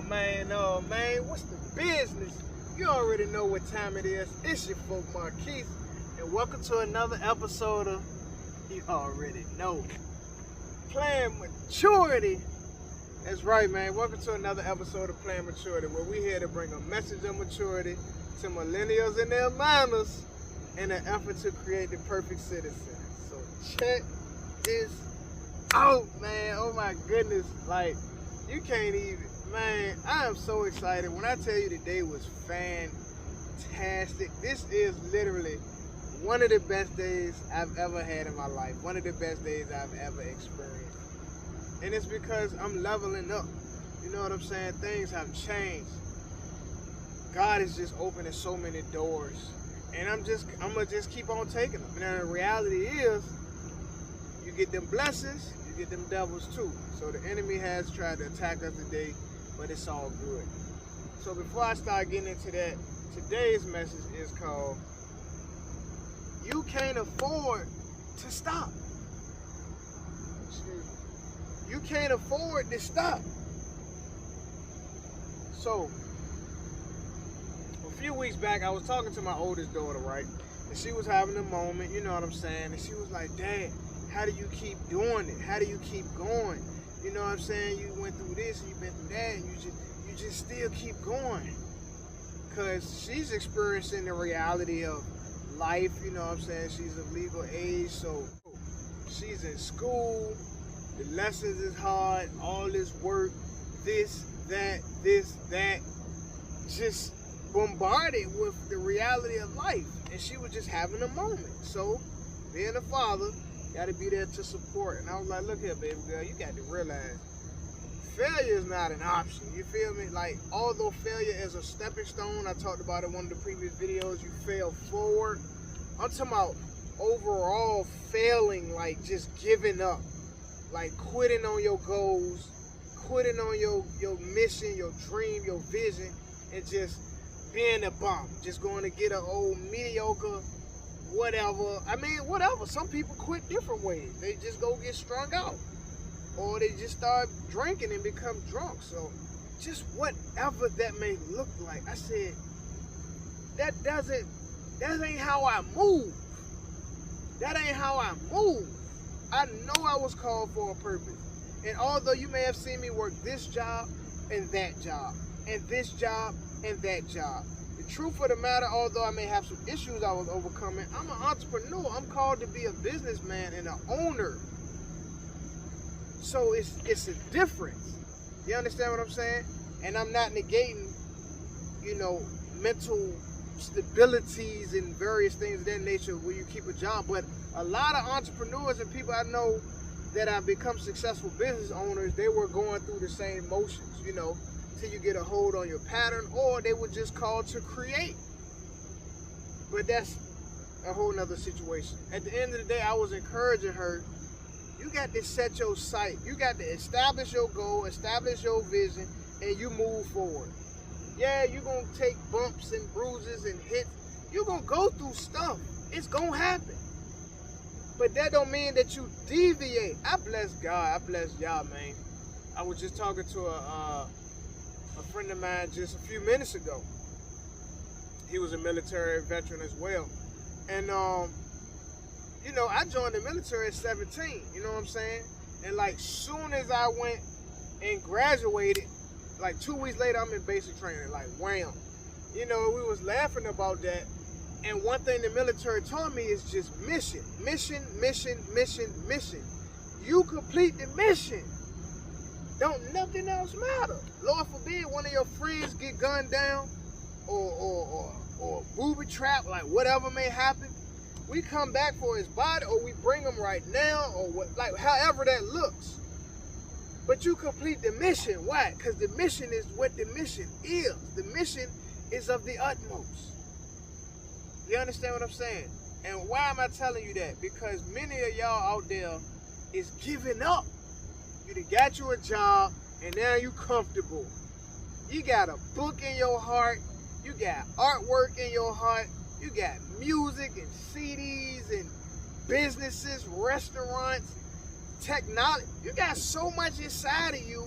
Man, what's the business? You already know what time it is. It's your folk Marquise, and welcome to another episode of, you already know, Playing Maturity. That's right, man. Welcome to another episode of Playing Maturity, where we're here to bring a message of maturity to millennials and their minors in an effort to create the perfect citizen. So check this out, man. Oh my goodness. Like, you can't even, man, I am so excited. When I tell you today was fantastic, this is literally one of the best days I've ever had in my life. One of the best days I've ever experienced. And it's because I'm leveling up. You know what I'm saying? Things have changed. God is just opening so many doors. And I'm gonna just keep on taking them. And the reality is, you get them blessings, you get them devils too. So the enemy has tried to attack us today, but it's all good. So before I start getting into that, today's message is called, You Can't Afford to Stop. Excuse me. You can't afford to stop. So, a few weeks back, I was talking to my oldest daughter, right? And she was having a moment, you know what I'm saying? And she was like, Dad, how do you keep doing it? How do you keep going? You know what I'm saying? You went through this and you've been through that, and you just still keep going. Because she's experiencing the reality of life, you know what I'm saying? She's of legal age, so she's in school. The lessons is hard, all this work, this, that, just bombarded with the reality of life. And she was just having a moment. So, being a father, got to be there to support. And I was like, look here, baby girl, you got to realize, failure is not an option. You feel me? Like, although failure is a stepping stone, I talked about in one of the previous videos, you fail forward. I'm talking about overall failing, like just giving up. Like quitting on your goals, quitting on your mission, your dream, your vision, and just being a bum. Just going to get an old mediocre, whatever. I mean, whatever. Some people quit different ways. They just go get strung out. Or they just start drinking and become drunk. So just whatever that may look like. I said, that ain't how I move. That ain't how I move. I know I was called for a purpose. And although you may have seen me work this job and that job, and this job and that job, the truth of the matter, although I may have some issues I was overcoming, I'm an entrepreneur. I'm called to be a businessman and an owner. So it's a difference. You understand what I'm saying? And I'm not negating, mental stabilities and various things of that nature where you keep a job, but a lot of entrepreneurs and people I know that have become successful business owners, they were going through the same motions, till you get a hold on your pattern, or they were just called to create. But that's a whole nother situation. At the end of the day, I was encouraging her, you got to set your sight. You got to establish your goal, establish your vision, and you move forward. Yeah, you're going to take bumps and bruises and hits. You're going to go through stuff. It's going to happen. But that don't mean that you deviate. I bless God. I bless y'all, man. I was just talking to a friend of mine just a few minutes ago. He was a military veteran as well. And, I joined the military at 17. You know what I'm saying? And, soon as I went and graduated, 2 weeks later, I'm in basic training, wham. We was laughing about that. And one thing the military taught me is just mission. Mission, mission, mission, mission. You complete the mission. Don't nothing else matter. Lord forbid one of your friends get gunned down or booby trapped, whatever may happen. We come back for his body, or we bring him right now, or however that looks. But you complete the mission. Why? Because the mission is what the mission is. The mission is of the utmost. You understand what I'm saying? And why am I telling you that? Because many of y'all out there is giving up. You done got you a job, and now you comfortable. You got a book in your heart. You got artwork in your heart. You got music and CDs and businesses, restaurants, technology. You got so much inside of you,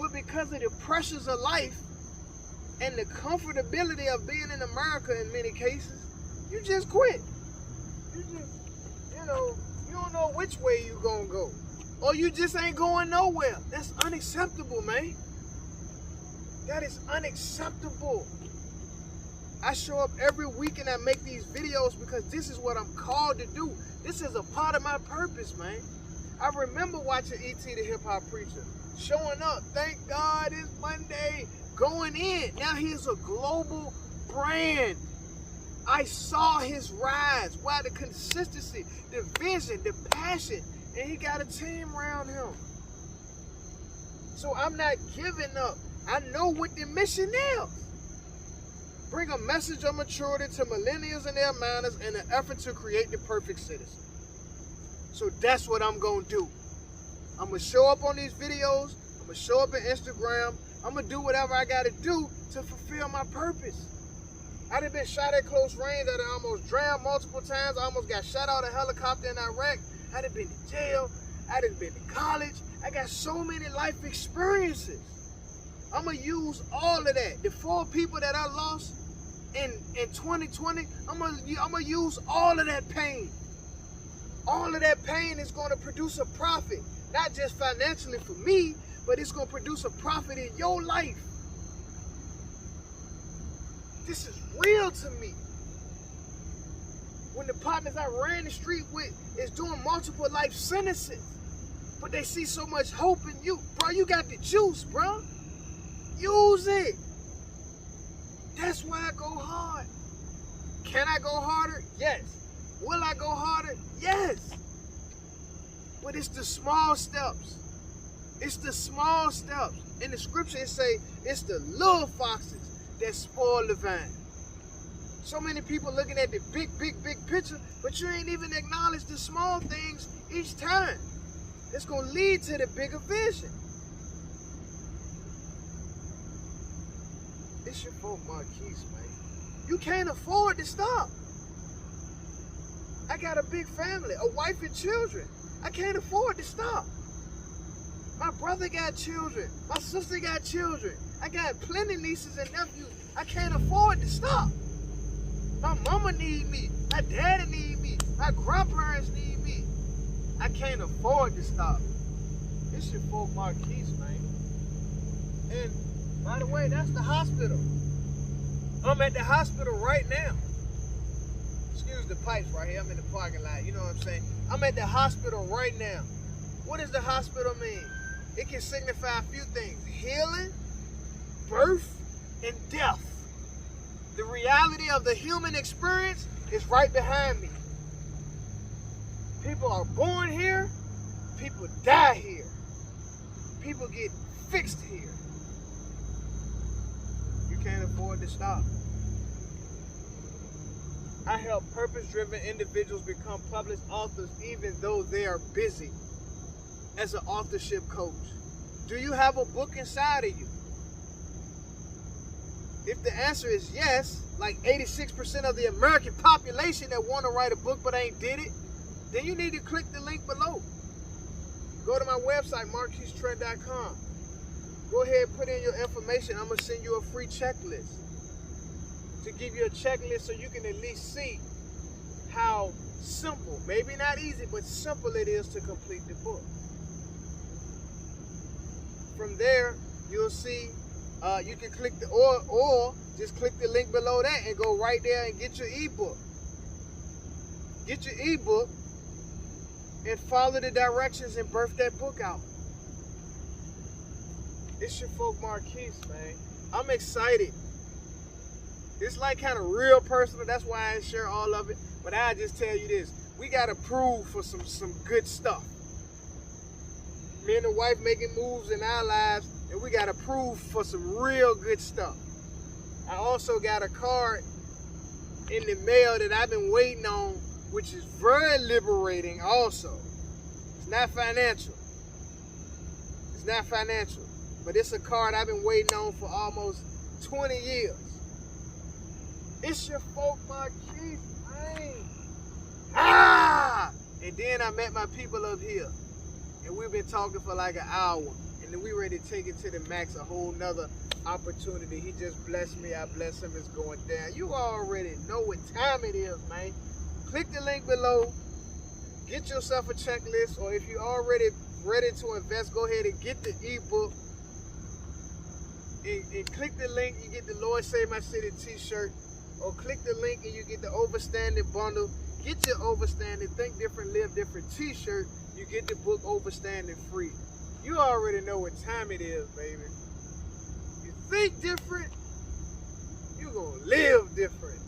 But because of the pressures of life and the comfortability of being in America in many cases, you just quit. You just, you don't know which way you gonna go. Or you just ain't going nowhere. That's unacceptable, man. That is unacceptable. I show up every week and I make these videos because this is what I'm called to do. This is a part of my purpose, man. I remember watching E.T. the Hip Hop Preacher, showing up, thank God it's Monday, going in. Now he's a global brand. I saw his rise. Why? The consistency, the vision, the passion, and he got a team around him. So I'm not giving up. I know what the mission is. Bring a message of maturity to millennials and their manners in an effort to create the perfect citizen. So that's what I'm going to do. I'm going to show up on these videos. I'm going to show up on Instagram. I'm going to do whatever I got to do to fulfill my purpose. I done been shot at close range. I done almost drowned multiple times. I almost got shot out of a helicopter in Iraq. I done been to jail. I done been to college. I got so many life experiences. I'm going to use all of that. The 4 people that I lost in 2020, I'm gonna use all of that pain. All of that pain is going to produce a profit. Not just financially for me, but it's going to produce a profit in your life. This is real to me. When the partners I ran the street with is doing multiple life sentences, but they see so much hope in you. Bro, you got the juice, bro. Use it. That's why I go hard. Can I go harder? Yes. Will I go harder? Yes. But it's the small steps. It's the small steps. In the scripture it say it's the little foxes that spoil the vine. So many people looking at the big picture, but you ain't even acknowledge the small things each time. It's going to lead to the bigger vision. It's your fault, Marquise, man. You can't afford to stop. I got a big family, a wife and children. I can't afford to stop. My brother got children. My sister got children. I got plenty nieces and nephews. I can't afford to stop. My mama need me. My daddy need me. My grandparents need me. I can't afford to stop. It's your fault, Marquise, man. And by the way, that's the hospital. I'm at the hospital right now. Excuse the pipes right here. I'm in the parking lot. You know what I'm saying? I'm at the hospital right now. What does the hospital mean? It can signify a few things. Healing, birth, and death. The reality of the human experience is right behind me. People are born here. People die here. People get fixed here. You can't afford to stop. I help purpose-driven individuals become published authors even though they are busy as an authorship coach. Do you have a book inside of you? If the answer is yes, like 86% of the American population that want to write a book but ain't did it, then you need to click the link below. Go to my website, MarquiseTrent.com. Go ahead and put in your information. I'm going to send you a free checklist. To give you a checklist so you can at least see how simple, maybe not easy, but simple it is to complete the book. From there, you'll see, you can click the, or just click the link below that and go right there and get your ebook. Get your ebook and follow the directions and birth that book out. It's your folk Marquise, man. I'm excited. It's like kind of real personal. That's why I didn't share all of it. But I just tell you this. We got to prove for some good stuff. Me and the wife making moves in our lives, and we got to prove for some real good stuff. I also got a card in the mail that I've been waiting on, which is very liberating also. It's not financial. It's not financial. But it's a card I've been waiting on for almost 20 years. It's your folk Marquise, man. Ah! And then I met my people up here. And we've been talking for like an hour. And And then we ready to take it to the max, a whole nother opportunity. He just blessed me, I bless him, it's going down. You already know what time it is, man. Click the link below, get yourself a checklist, or if you're already ready to invest, go ahead and get the ebook. And click the link, you get the Lord Save My City t-shirt, or click the link and you get the Overstanding bundle. Get your Overstanding, Think Different, Live Different t-shirt. You get the book Overstanding free. You already know what time it is, baby. You think different, you're gonna live different.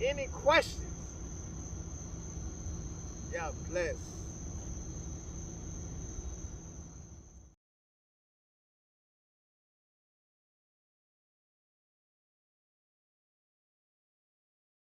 Any questions? Y'all bless.